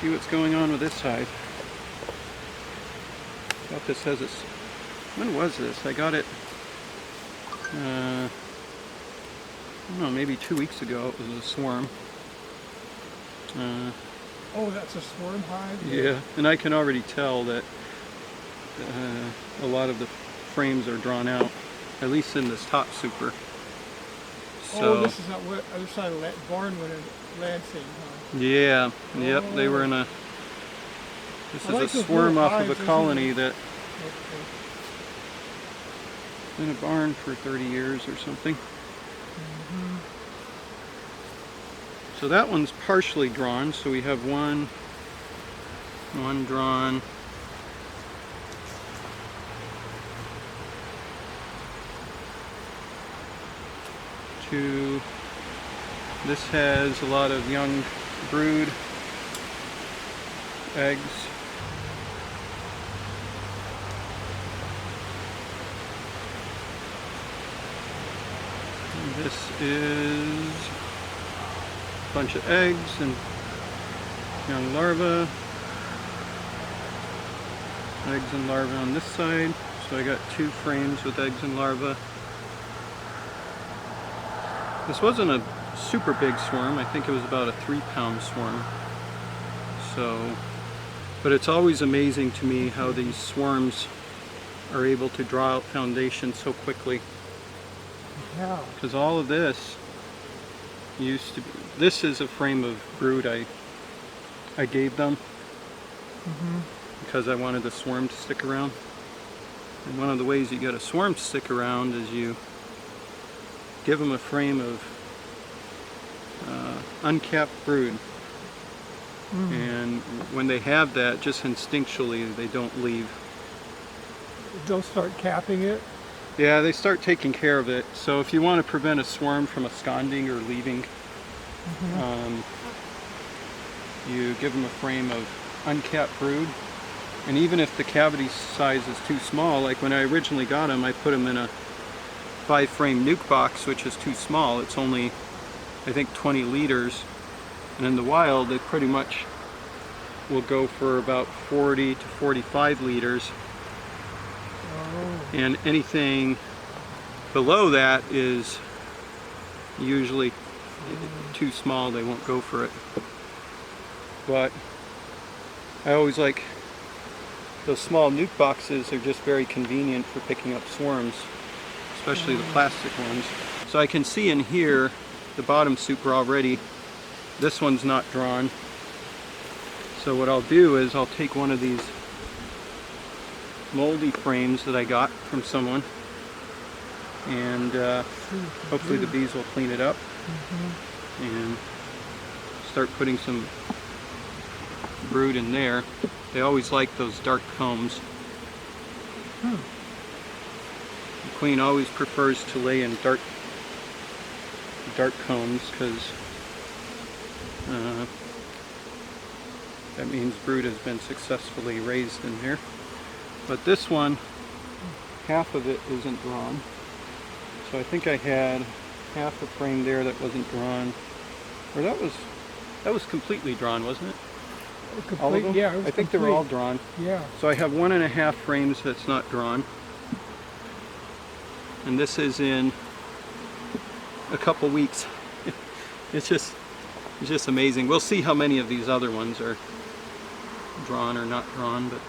see what's going on with this hive. Thought this has this. When was this? I got it. I don't know, maybe 2 weeks ago. It was a swarm. Oh, that's a swarm hive? Yeah, and I can already tell that a lot of the frames are drawn out, at least in this top super. So, oh, this is not what other side of the barn when it Lansing, huh? Yeah, yep, they were in a. This is a swarm off of a colony that in a barn for 30 years or something. Mm-hmm. So that one's partially drawn, so we have one drawn. Two. This has a lot of young brood eggs. And this is a bunch of eggs and young larvae. Eggs and larvae on this side. So I got 2 frames with eggs and larvae. This wasn't a super big swarm. I think it was about a 3-pound swarm. So, but it's always amazing to me how these swarms are able to draw out foundation so quickly. Yeah. Because all of this used to be, this is a frame of brood I gave them because I wanted the swarm to stick around. And one of the ways you get a swarm to stick around is you give them a frame of uncapped brood. And when they have that, just instinctually, they don't leave. They'll start capping it? Yeah, they start taking care of it. So if you want to prevent a swarm from absconding or leaving, you give them a frame of uncapped brood. And even if the cavity size is too small, like when I originally got them, I put them in a 5-frame nuke box, which is too small. It's only, I think, 20 liters. And in the wild, they pretty much will go for about 40 to 45 liters. Oh. And anything below that is usually too small. They won't go for it. But I always like those small nuke boxes. Are just very convenient for picking up swarms, especially the plastic ones. So I can see in here the bottom super already. This one's not drawn. So what I'll do is I'll take one of these moldy frames that I got from someone, and hopefully the bees will clean it up and start putting some brood in there. They always like those dark combs. The queen always prefers to lay in dark combs because that means brood has been successfully raised in here. But this one, half of it isn't drawn. So I think I had half a frame there that wasn't drawn. Or that was completely drawn, wasn't it? All of them? Yeah, it was I think they were all drawn. Yeah. So I have 1.5 frames that's not drawn. And this is in a couple weeks. It's just amazing. We'll see how many of these other ones are drawn or not drawn, but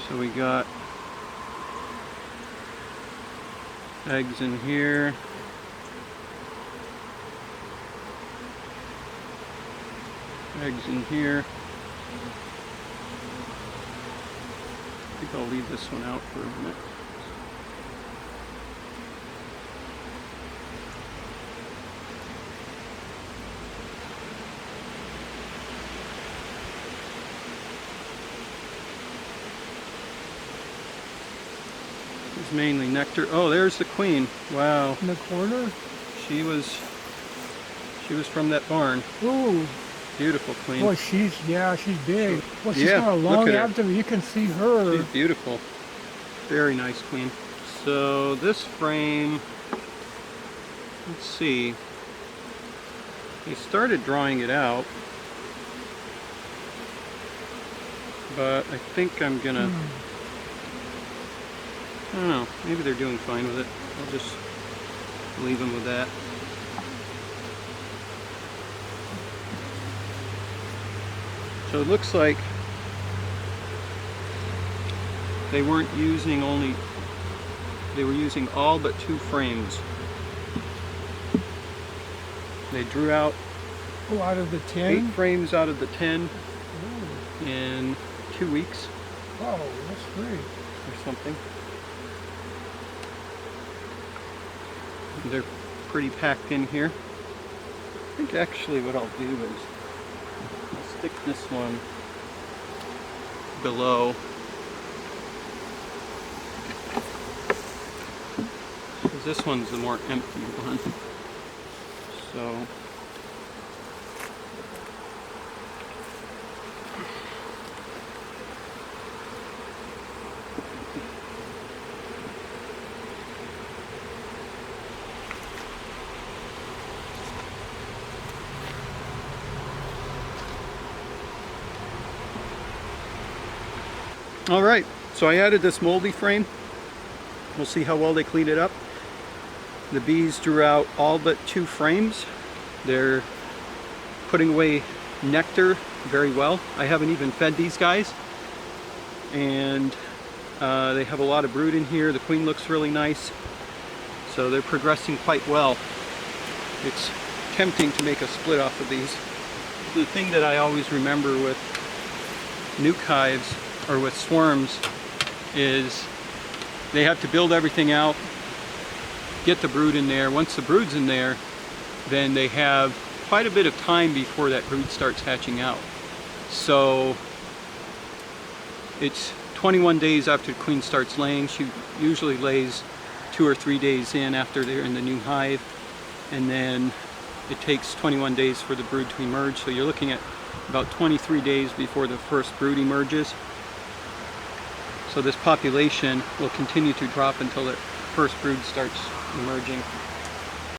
so we got eggs in here. Eggs in here. I think I'll leave this one out for a minute. It's mainly nectar. Oh, there's the queen. Wow. In the corner? She was from that barn. Ooh. Beautiful queen. Boy, she's big. Well, she's Yeah, got a look long at her. abdomen. You can see her. She's beautiful. Very nice queen. So this frame, let's see. They started drawing it out, but I think I'm gonna, I don't know, maybe they're doing fine with it. I'll just leave them with that. So it looks like they weren't using only, they were using all but 2 frames. They drew out out of the 10? 8 frames out of the 10 in 2 weeks Oh, that's great. or something. They're pretty packed in here. I think actually what I'll do is I'll stick this one below. Because this one's the more empty one. So all right, so I added this moldy frame. We'll see how well they clean it up. The bees drew out all but 2 frames. They're putting away nectar very well. I haven't even fed these guys. And they have a lot of brood in here. The queen looks really nice. So they're progressing quite well. It's tempting to make a split off of these. The thing that I always remember with nuke hives or with swarms is they have to build everything out, get the brood in there. Once the brood's in there, then they have quite a bit of time before that brood starts hatching out. So it's 21 days after the queen starts laying. She usually lays 2 or 3 days in after they're in the new hive, and then it takes 21 days for the brood to emerge. So you're looking at about 23 days before the first brood emerges. So this population will continue to drop until the first brood starts emerging.